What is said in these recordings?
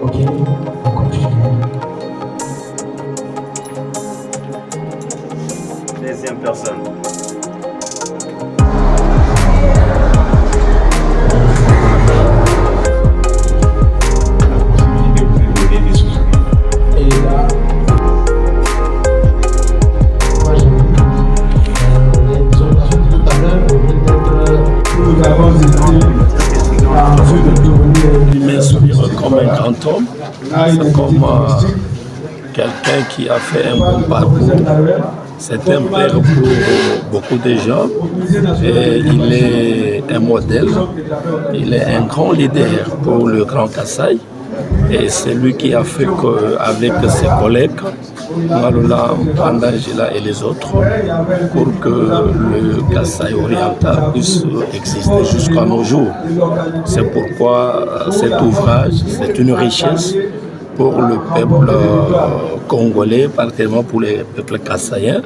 Ok, on continue. Deuxième personne. Et là, moi j'ai vu les opérations de tout à l'heure, peut-être nous avons été en vue de devenir. Il m'inspire comme un grand homme, comme quelqu'un qui a fait un bon parcours. C'est un père pour beaucoup de gens et il est un modèle. Il est un grand leader pour le Grand Kasaï et c'est lui qui a fait qu'avec ses collègues, Malola, Pandangela et les autres, pour que le Kasaï oriental puisse exister jusqu'à nos jours. C'est pourquoi cet ouvrage, c'est une richesse pour le peuple congolais, particulièrement pour les peuples kassaïens.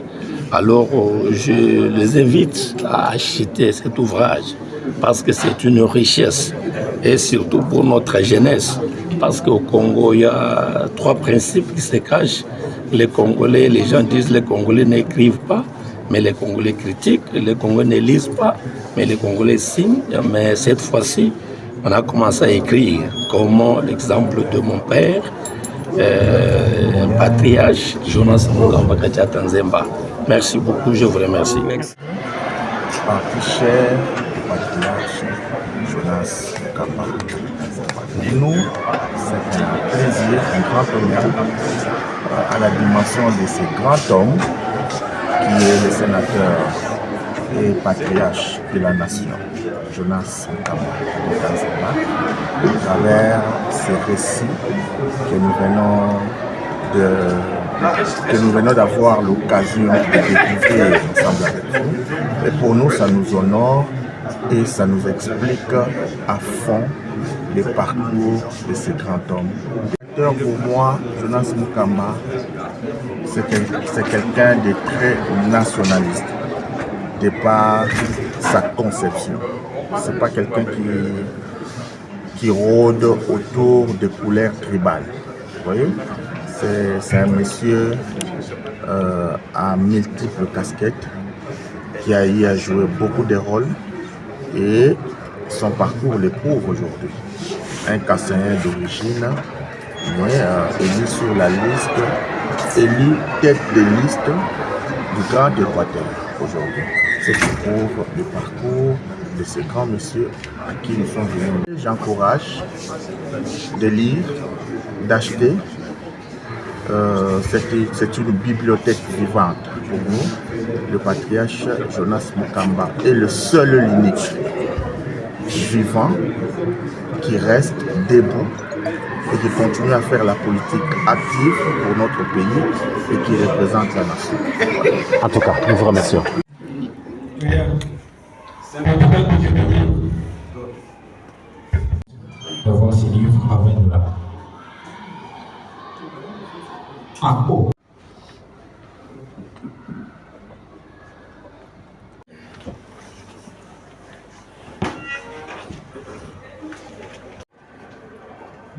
Alors je les invite à acheter cet ouvrage parce que c'est une richesse et surtout pour notre jeunesse. Parce qu'au Congo, il y a 3 principes qui se cachent. Les Congolais, les gens disent que les Congolais n'écrivent pas, mais les Congolais critiquent. Les Congolais ne lisent pas, mais les Congolais signent. Mais cette fois-ci, on a commencé à écrire, comme l'exemple de mon père, patriarche Jonas Mugamba Kadiata Nzemba. Merci beaucoup, je vous remercie. Cher patriarche Jonas Mugamba. Pour nous, c'est un plaisir, un grand honneur à la dimension de ce grand homme qui est le sénateur et patriarche de la nation, Jonas Mugamba à travers ces récits que nous venons d'avoir l'occasion de découvrir ensemble avec vous. Et pour nous, ça nous honore et ça nous explique à fond le parcours de ce grand homme. Pour moi, Jonas Mugamba, c'est quelqu'un de très nationaliste, de par sa conception. C'est pas quelqu'un qui rôde autour de couleurs tribales. Vous voyez, c'est un monsieur à multiples casquettes qui a eu à jouer beaucoup de rôles et son parcours le prouve aujourd'hui. Un Kassaïen d'origine, mais élu sur la liste, élu tête de liste du Grand Équateur aujourd'hui. C'est ce qui prouve le parcours de ces grands messieurs à qui nous sommes venus. J'encourage de lire, d'acheter. C'est une bibliothèque vivante pour nous. Le patriarche Jonas Mugamba est le seul et l'unique vivant qui reste debout et qui continue à faire la politique active pour notre pays et qui représente la nation. En tout cas, nous vous remercions. D'avoir ces livres avec nous là. En haut.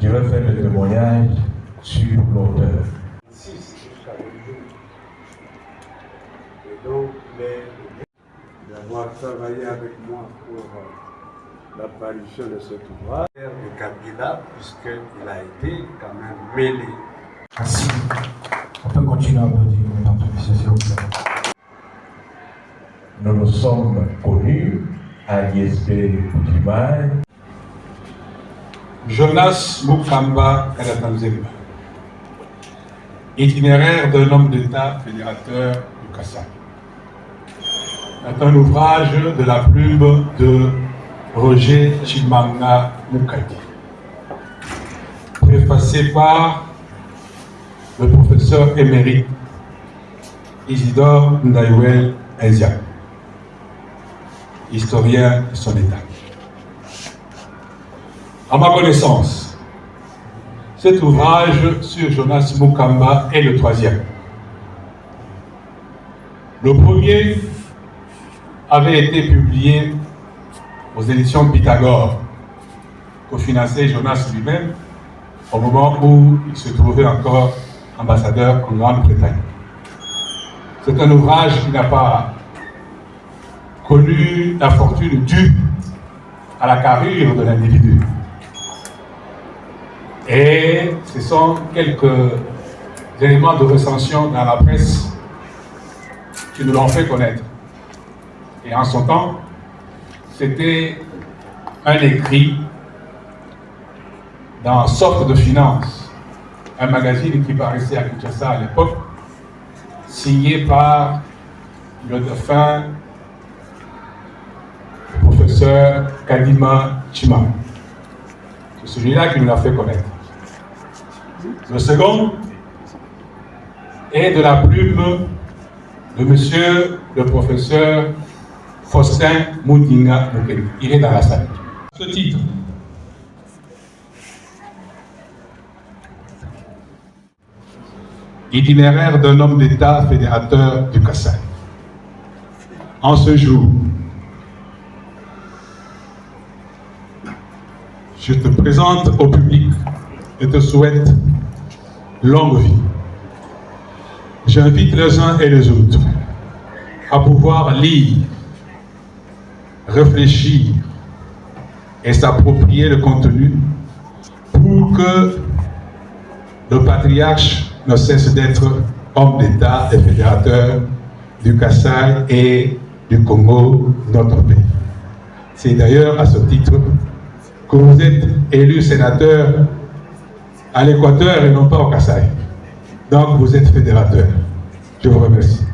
Je vais faire le témoignage sur l'auteur. D'avoir travaillé avec moi pour l'apparition de cet ouvrage, de Kabila, puisqu'il a été quand même mêlé. Merci. On peut continuer à applaudir notre s'il vous plaît. Nous nous sommes connus à l'ISP Koudimaï. Jonas Mugamba Kadiata Nzemba, itinéraire d'un homme d'État fédérateur du Kasaï. C'est un ouvrage de la plume de Roger Chimanga Mukadi, préfacé par le professeur émérite Isidore Ndaiwel Eziak, historien de son État. À ma connaissance, cet ouvrage sur Jonas Mugamba est le 3e. Le premier avait été publié aux éditions Pythagore, cofinançé Jonas lui-même au moment où il se trouvait encore ambassadeur en Grande-Bretagne. C'est un ouvrage qui n'a pas connu la fortune due à la carrure de l'individu. Et ce sont quelques éléments de recension dans la presse qui nous l'ont fait connaître. Et en son temps, c'était un écrit dans Sorte de Finance, un magazine qui paraissait à Kinshasa à l'époque, signé par le défunt professeur Kadima Chima. C'est celui-là qui nous l'a fait connaître. Le second est de la plume de monsieur le professeur Faustin Moudinga Mukeli. Il est dans la salle. Ce titre. Itinéraire d'un homme d'État fédérateur du Kassai. En ce jour, je te présente au public et te souhaite longue vie. J'invite les uns et les autres à pouvoir lire, réfléchir et s'approprier le contenu pour que le patriarche ne cesse d'être homme d'État et fédérateur du Kassai et du Congo, notre pays. C'est d'ailleurs à ce titre que vous êtes élu sénateur à l'Équateur et non pas au Kassai. Donc vous êtes fédérateur. Je vous remercie.